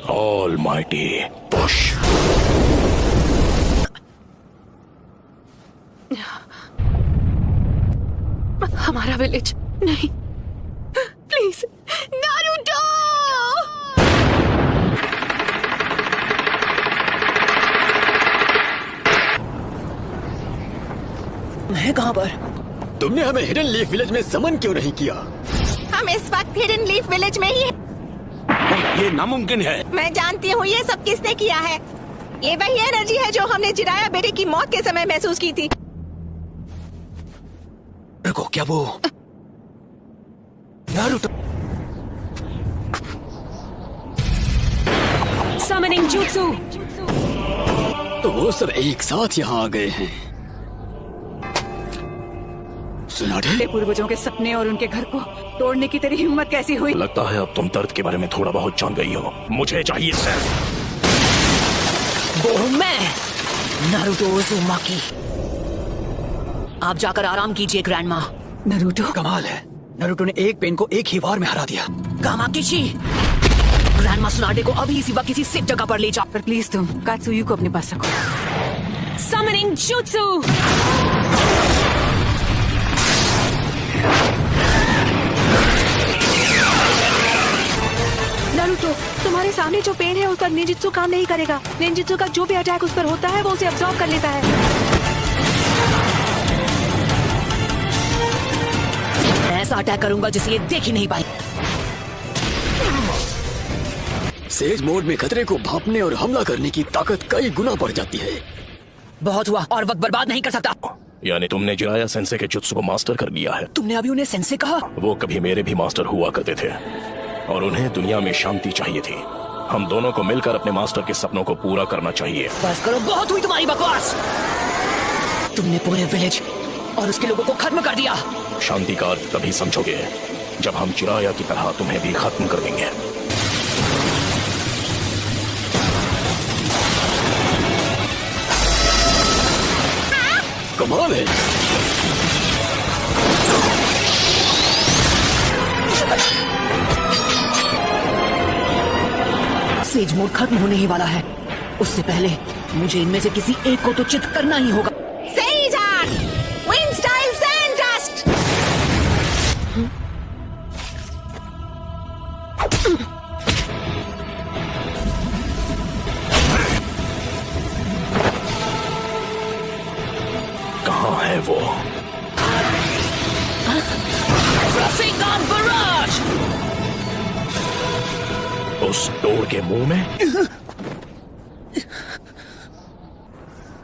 Almighty push. हमारा village नहीं, please Naruto. है कहाँ पर? तुमने हमें हिडन लीफ विलेज में समन क्यों नहीं किया? हम इस वक्त हिडन लीफ विलेज में ही हैं। ये नामुमकिन है। मैं जानती हूँ ये सब किसने किया है। ये वही एनर्जी है जो हमने जिराया बेटे की मौत के समय महसूस की थी। रुको, क्या वो नारुतो? Summoning jutsu। तो वो सब एक साथ यहाँ आ गए हैं। सुनाडे? पूर्वजों के सपने और उनके घर को तोड़ने की तेरी हिम्मत कैसी हुई? लगता है अब तुम दर्द के बारे में थोड़ा बहुत जान गई हो। मुझे चाहिए सिर्फ वो हूँ मैं, नारुतो उज़ुमाकी। आप जाकर आराम कीजिए ग्रैंडमा। नारुतो? कमाल है, नारुतो ने एक पेन को एक ही वार में हरा दिया। कामाकिशी, ग्रैंडमा सुनाडे को अभी इसी वक्त किसी सेफ जगह पर ले जाओ। पर प्लीज तुम कात्सुयु को अपने पास रखो। Summoning jutsu। नारुतो, तुम्हारे सामने जो पेड़ है उस पर निंजुत्सु काम नहीं करेगा। निंजुत्सु का जो भी अटैक उस पर होता है वो उसे अब्सॉर्ब कर लेता है। ऐसा अटैक करूंगा जिसे ये देख ही नहीं पाई। सेज मोड में खतरे को भांपने और हमला करने की ताकत कई गुना बढ़ जाती है। बहुत हुआ, और वक्त बर्बाद नहीं कर सकता। यानी तुमने जिराया सेंसे के जुत्सु को मास्टर कर लिया है। तुमने अभी उन्हें सेंसे कहा? वो कभी मेरे भी मास्टर हुआ करते थे और उन्हें दुनिया में शांति चाहिए थी। हम दोनों को मिलकर अपने मास्टर के सपनों को पूरा करना चाहिए। बस करो, बहुत हुई तुम्हारी बकवास। तुमने पूरे विलेज और उसके लोगों को खत्म कर दिया। शांति का अर्थ तभी समझोगे जब हम जिराया की तरह तुम्हें भी खत्म कर देंगे। कमाल है। सेज मोड खत्म होने ही वाला है। उससे पहले मुझे इनमें से किसी एक को तो चित करना ही होगा। Sage Art, Wind Style Sandust। कहाँ है वो? Rasengan Barrage! उस डोर के मुंह में?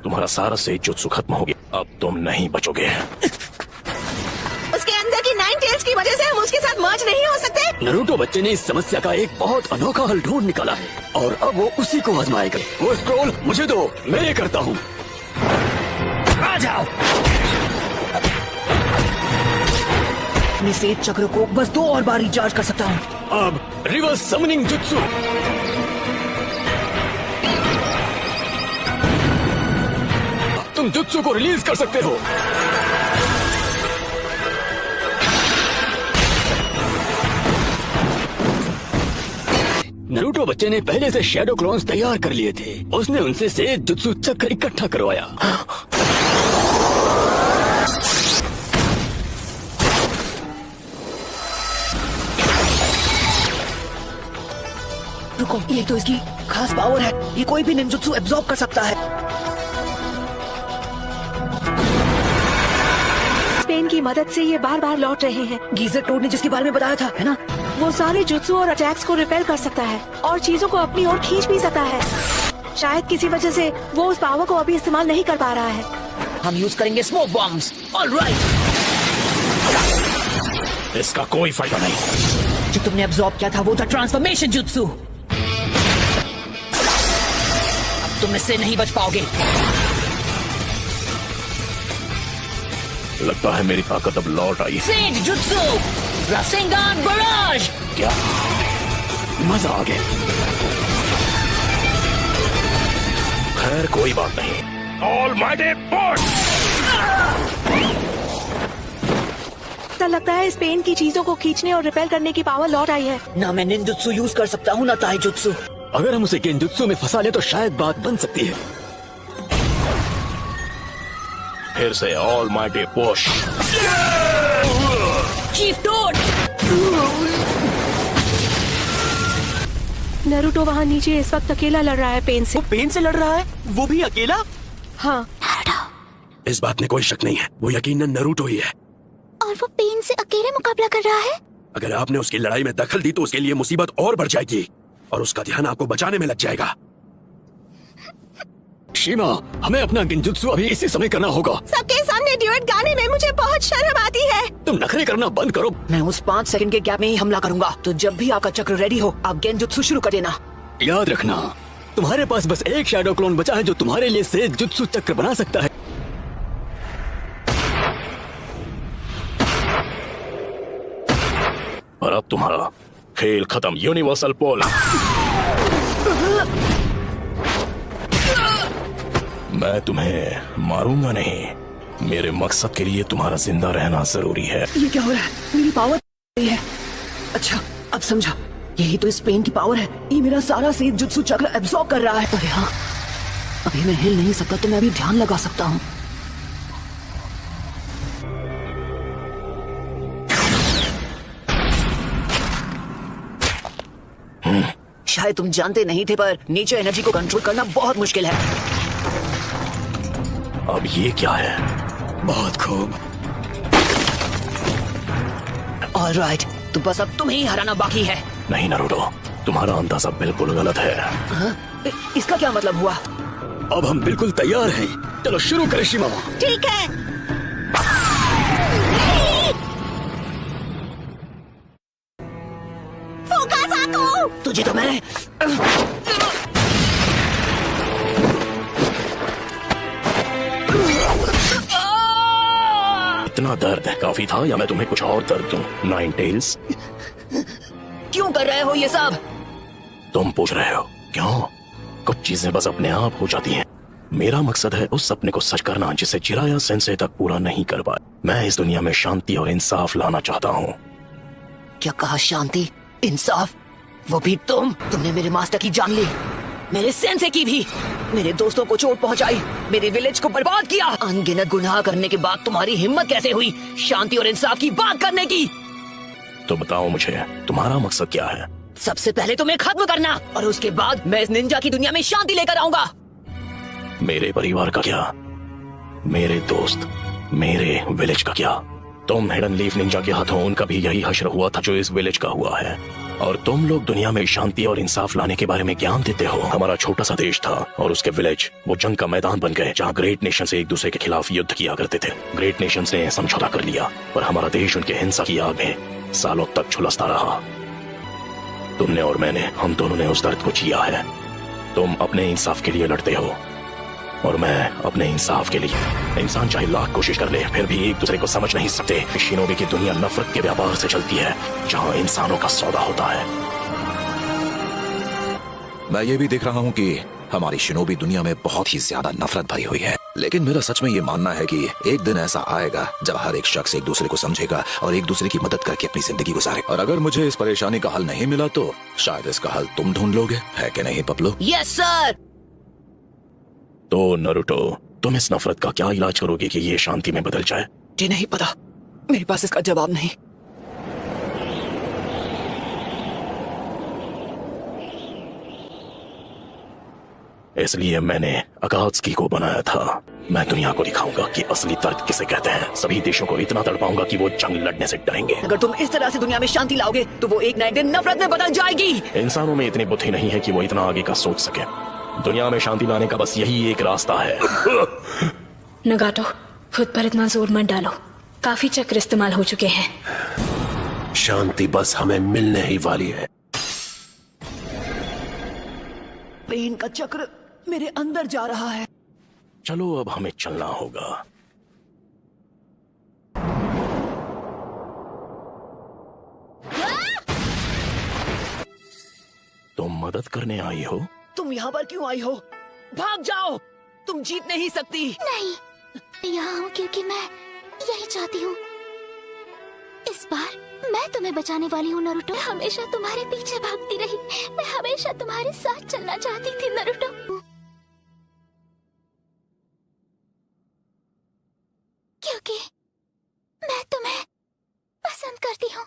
तुम्हारा सारा से जुत्सु खत्म हो गया। अब तुम नहीं बचोगे। उसके अंदर की 9 टेल्स की वजह से हम उसके साथ मर्ज नहीं हो सकते। नारुतो बच्चे ने इस समस्या का एक बहुत अनोखा हल ढूंढ निकाला है और अब वो उसी को आजमाएगा। वो स्क्रॉल मुझे दो, मैं ये करता हूँ। आ जाओ। अपने सेज चक्र को बस 2 और बार रिचार्ज कर सकता हूँ। अब रिवर्स समनिंग जुत्सु। तुम जुत्सु को रिलीज कर सकते हो। नारुतो बच्चे ने पहले से शैडो क्लोन्स तैयार कर लिए थे। उसने उनसे सेज जुत्सु चक्र इकट्ठा करवाया। रुको, ये तो इसकी खास पावर है। ये कोई भी निंजुत्सु एब्जॉर्ब कर सकता है। पेन की मदद से ये बार बार लौट रहे हैं। गीजर टोड ने जिसके बारे में बताया था, है ना? वो सारे जुत्सु और अटैक्स को रिपेल कर सकता है और चीजों को अपनी ओर खींच भी सकता है। शायद किसी वजह से वो उस पावर को अभी इस्तेमाल नहीं कर पा रहा है। हम यूज करेंगे स्मोक बॉम्ब्स। ऑलराइट। इसका कोई फायदा नहीं। जो तुमने एब्जॉर्ब किया था वो था ट्रांसफॉर्मेशन जुत्सु। अब तुम इससे नहीं बच पाओगे। लगता है मेरी ताकत अब लौट आई। Sage jutsu, Rasengan barrage. क्या मजा आ गया। खैर कोई बात नहीं। Almighty push. ऐसा लगता है इस पेन की चीजों को खींचने और रिपेल करने की पावर लौट आई है। ना मैं निंजुत्सु यूज कर सकता हूँ ना ताईजुत्सु। अगर हम उसे गेंजुत्सु में फंसा ले तो शायद बात बन सकती है। फिर से almighty push. Chief toad! Naruto वहाँ नीचे इस वक्त अकेला लड़ रहा है पेन से। पेन से लड़ रहा है, वो भी अकेला। हाँ, इस बात में कोई शक नहीं है, वो यकीनन नरूटो ही है। और वो पेन से अकेले मुकाबला कर रहा है। अगर आपने उसकी लड़ाई में दखल दी तो उसके लिए मुसीबत और बढ़ जाएगी और उसका ध्यान आपको बचाने में लग जाएगा। शीमा, हमें अपना गेंजुत्सु अभी इसी समय करना होगा। सबके सामने ड्यूएट गाने में मुझे बहुत शर्म आती है। तुम नखरे करना बंद करो। मैं उस 5 सेकंड के गैप में ही हमला करूंगा, तो जब भी आपका चक्र रेडी हो आप गेंजुत्सु शुरू कर देना। याद रखना, तुम्हारे पास बस एक शैडो क्लोन बचा है जो तुम्हारे लिए से जुत्सु चक्र बना सकता है। और अब तुम्हारा खेल खत्म। यूनिवर्सल पोल। मैं तुम्हें मारूंगा नहीं। मेरे मकसद के लिए तुम्हारा जिंदा रहना जरूरी है। ये क्या हो रहा है? मेरी पावर है। अच्छा, अब समझा। यही तो इस पेन की पावर है। ये मेरा सारा सेज जुत्सु चक्र एब्सॉर्ब कर रहा है। अरे हाँ, अभी मैं हिल नहीं सकता तो मैं अभी ध्यान लगा सकता हूँ। शायद तुम जानते नहीं थे, पर नीचे एनर्जी को कंट्रोल करना बहुत मुश्किल है। अब ये क्या है? बहुत खूब। ऑलराइट, तो बस अब तुम्हें ही हराना बाकी है। नहीं नरूटो, तुम्हारा अंदाजा बिल्कुल गलत है। इसका क्या मतलब हुआ? अब हम बिल्कुल तैयार हैं। चलो शुरू करें शीमा। ठीक है। फोकस आको। तुझे तो मैं इतना दर्द काफी था या मैं तुम्हें कुछ और दर्द दूं? नाइन टेल्स, क्यों कर रहे हो ये सब? तुम पूछ रहे हो क्यों? कुछ चीजें बस अपने आप हो जाती हैं। मेरा मकसद है उस सपने को सच करना जिसे चिराया सेंसे तक पूरा नहीं कर पाया। मैं इस दुनिया में शांति और इंसाफ लाना चाहता हूँ। क्या कहा? शांति, इंसाफ? वो भी तुमने मेरे मास्टर की जान ली, मेरे सेंसे की भी, मेरे दोस्तों को चोट पहुंचाई, मेरे विलेज को बर्बाद किया। अनगिनत गुनाह करने के बाद तुम्हारी हिम्मत कैसे हुई शांति और इंसाफ की बात करने की? तो बताओ मुझे, तुम्हारा मकसद क्या है? सबसे पहले तुम्हें खत्म करना, और उसके बाद मैं इस निंजा की दुनिया में शांति लेकर आऊंगा। मेरे परिवार का क्या? मेरे दोस्त, मेरे विलेज का क्या? तुम हिडन लीफ निंजा के हाथों उनका भी यही हश्र हुआ था जो इस विलेज का हुआ है, और तुम लोग दुनिया में शांति और इंसाफ लाने के बारे में ज्ञान देते हो। हमारा छोटा सा देश था और उसके विलेज वो जंग का मैदान बन गए जहाँ ग्रेट नेशन से एक दूसरे के खिलाफ युद्ध किया करते थे। ग्रेट नेशन ने समझौता कर लिया, पर हमारा देश उनके हिंसा की आग में सालों तक झुलसता रहा। तुमने और मैंने, हम दोनों ने उस दर्द को जिया है। तुम अपने इंसाफ के लिए लड़ते हो और मैं अपने इंसाफ के लिए। इंसान चाहे लाख कोशिश कर ले फिर भी एक दूसरे को समझ नहीं सकते। शिनोबी की दुनिया नफरत के व्यापार से चलती है जहाँ इंसानों का सौदा होता है। मैं ये भी देख रहा हूँ कि हमारी शिनोबी दुनिया में बहुत ही ज्यादा नफरत भरी हुई है, लेकिन मेरा सच में ये मानना है कि एक दिन ऐसा आएगा जब हर एक शख्स एक दूसरे को समझेगा और एक दूसरे की मदद करके अपनी जिंदगी गुजारे। और अगर मुझे इस परेशानी का हल नहीं मिला तो शायद इसका हल तुम ढूंढ लोगे, है कि नहीं पपलू? Yes sir. तो नरूटो, तुम इस नफरत का क्या इलाज करोगे कि ये शांति में बदल जाए? जी नहीं पता, मेरे पास इसका जवाब नहीं। इसलिए मैंने अकात्सुकी को बनाया था। मैं दुनिया को दिखाऊंगा कि असली दर्द किसे कहते हैं। सभी देशों को इतना तड़पाऊंगा कि वो जंग लड़ने से डरेंगे। अगर तुम इस तरह से दुनिया में शांति लाओगे तो वो एक ना एक दिन नफरत में बदल जाएगी। इंसानों में इतनी बुद्धि नहीं है कि वो इतना आगे का सोच सके। दुनिया में शांति लाने का बस यही एक रास्ता है। नगाटो, खुद पर इतना जोर मत डालो, काफी चक्र इस्तेमाल हो चुके हैं। शांति बस हमें मिलने ही वाली है। पेन का चक्र मेरे अंदर जा रहा है। चलो अब हमें चलना होगा। तुम मदद करने आई हो? तुम यहाँ पर क्यों आई हो? भाग जाओ, तुम जीत नहीं सकती। नहीं, यहाँ हूँ क्योंकि मैं यही चाहती हूँ। इस बार मैं तुम्हें बचाने वाली हूँ नारुतो। मैं हमेशा तुम्हारे पीछे भागती रही, मैं हमेशा तुम्हारे साथ चलना चाहती थी नारुतो। क्योंकि मैं तुम्हें पसंद करती हूँ।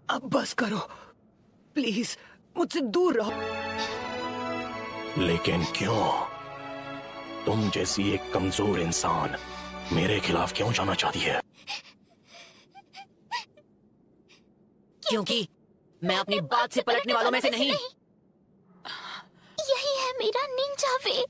अब बस करो प्लीज, मुझसे दूर रहो। लेकिन क्यों? तुम जैसी एक कमजोर इंसान मेरे खिलाफ क्यों जाना चाहती है? क्योंकि मैं अपनी बात से पलटने वालों में से नहीं। यही है मेरा निंजा वे।